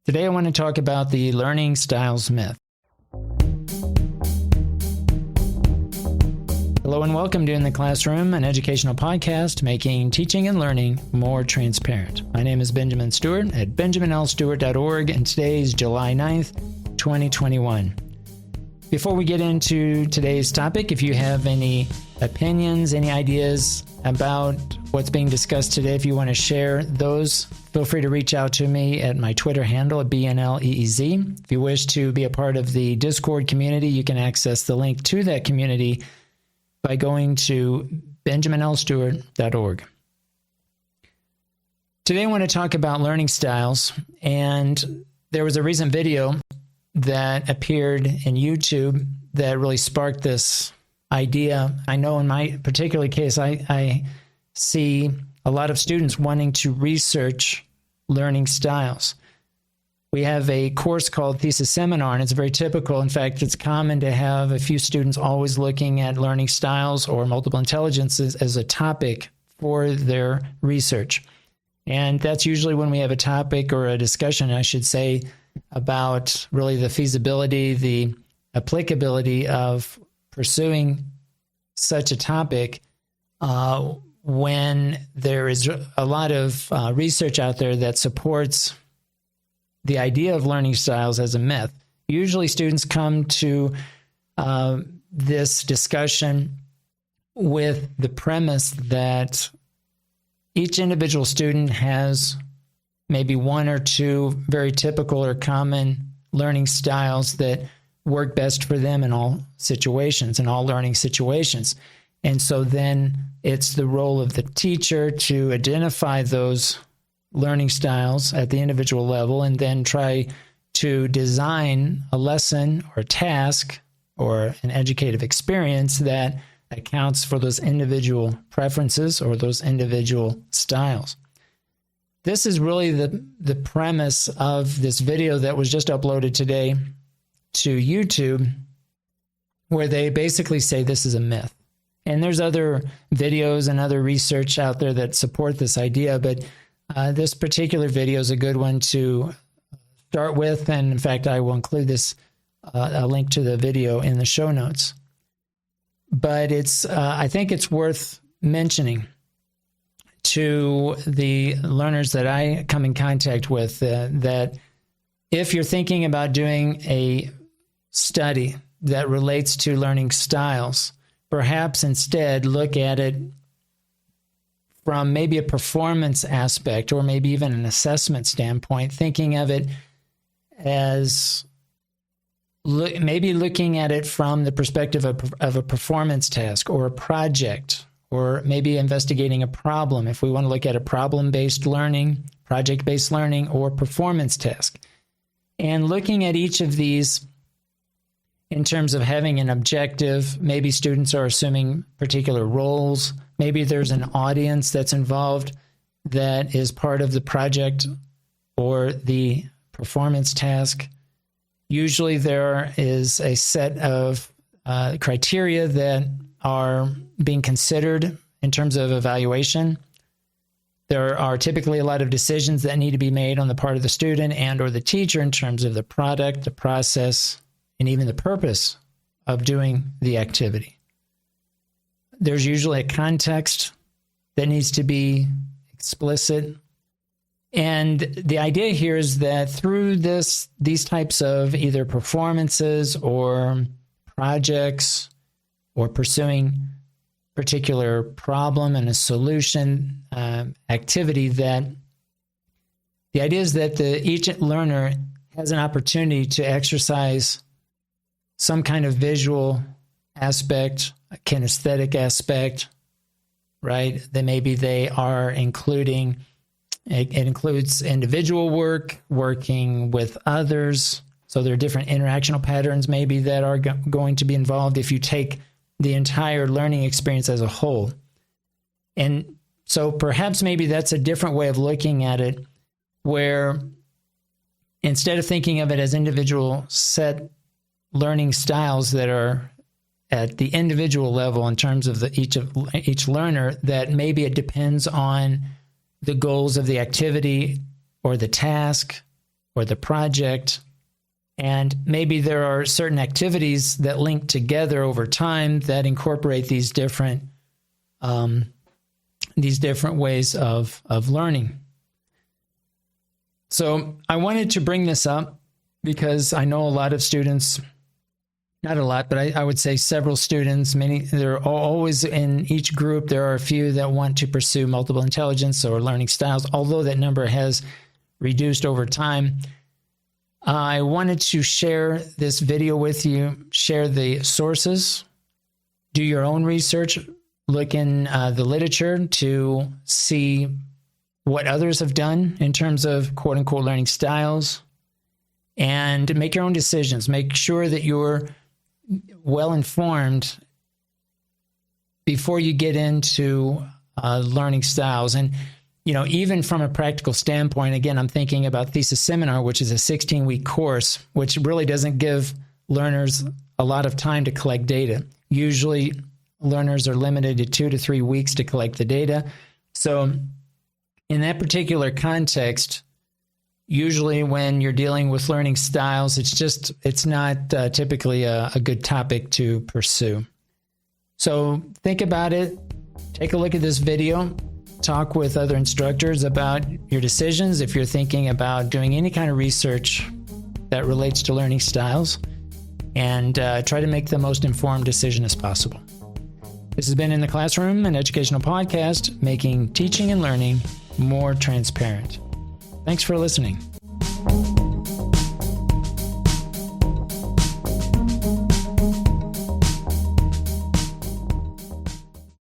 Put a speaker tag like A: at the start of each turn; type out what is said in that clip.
A: Today I want to talk about the learning styles myth. Hello and welcome to In the Classroom, an educational podcast making teaching and learning more transparent. My name is Benjamin Stewart at benjaminlstewart.org, and today is July 9th, 2021. Before we get into today's topic, if you have any opinions, any ideas about what's being discussed today, if you want to share those, feel free to reach out to me at my Twitter handle at BNLEEZ. If you wish to be a part of the Discord community, you can access the link to that community by going to benjaminlstewart.org. Today I want to talk about learning styles, and there was a recent video that appeared in YouTube that really sparked this idea. I know in my particular case, I see a lot of students wanting to research learning styles. We have a course called Thesis Seminar, and it's very typical. In fact, it's common to have a few students always looking at learning styles or multiple intelligences as a topic for their research. And that's usually when we have a topic or a discussion, I should say, about really the feasibility, the applicability of pursuing such a topic when there is a lot of research out there that supports the idea of learning styles as a myth. Usually students come to this discussion with the premise that each individual student has maybe one or two very typical or common learning styles that work best for them in all situations, in all learning situations. And so then it's the role of the teacher to identify those learning styles at the individual level and then try to design a lesson or task or an educative experience that accounts for those individual preferences or those individual styles. This is really the premise of this video that was just uploaded today to YouTube, where they basically say this is a myth. And there's other videos and other research out there that support this idea, but this particular video is a good one to start with. And in fact, I will include this a link to the video in the show notes. But I think it's worth mentioning to the learners that I come in contact with that if you're thinking about doing a study that relates to learning styles, perhaps instead look at it from maybe a performance aspect or maybe even an assessment standpoint, thinking of it as maybe looking at it from the perspective of a performance task or a project, or maybe investigating a problem if we want to look at a problem-based learning, project-based learning, or performance task. And looking at each of these in terms of having an objective, maybe students are assuming particular roles, maybe there's an audience that's involved that is part of the project or the performance task. Usually there is a set of criteria that are being considered in terms of evaluation. There are typically a lot of decisions that need to be made on the part of the student and or the teacher in terms of the product, the process, and even the purpose of doing the activity. There's usually a context that needs to be explicit. And the idea here is that through these types of either performances or projects or pursuing particular problem and a solution activity, that the idea is that each learner has an opportunity to exercise some kind of visual aspect, a kinesthetic aspect, right? That maybe they are including, it includes individual work, working with others. So there are different interactional patterns maybe that are going to be involved if you take the entire learning experience as a whole. And so perhaps maybe that's a different way of looking at it, where instead of thinking of it as individual set learning styles that are at the individual level in terms of each learner, that maybe it depends on the goals of the activity or the task or the project. And maybe there are certain activities that link together over time that incorporate these different ways of learning. So I wanted to bring this up because I know a lot of students, not a lot, but I would say several students, they're always in each group. There are a few that want to pursue multiple intelligence or learning styles, although that number has reduced over time. I wanted to share this video with you, share the sources, do your own research, look in the literature to see what others have done in terms of quote-unquote learning styles, and make your own decisions. Make sure that you're well-informed before you get into learning styles. And, even from a practical standpoint, again, I'm thinking about Thesis Seminar, which is a 16-week course, which really doesn't give learners a lot of time to collect data. Usually, learners are limited to 2 to 3 weeks to collect the data. So in that particular context, usually when you're dealing with learning styles, it's not typically a good topic to pursue. So think about it, take a look at this video, talk with other instructors about your decisions if you're thinking about doing any kind of research that relates to learning styles, and try to make the most informed decision as possible. This has been In the Classroom, an educational podcast making teaching and learning more transparent. Thanks for listening.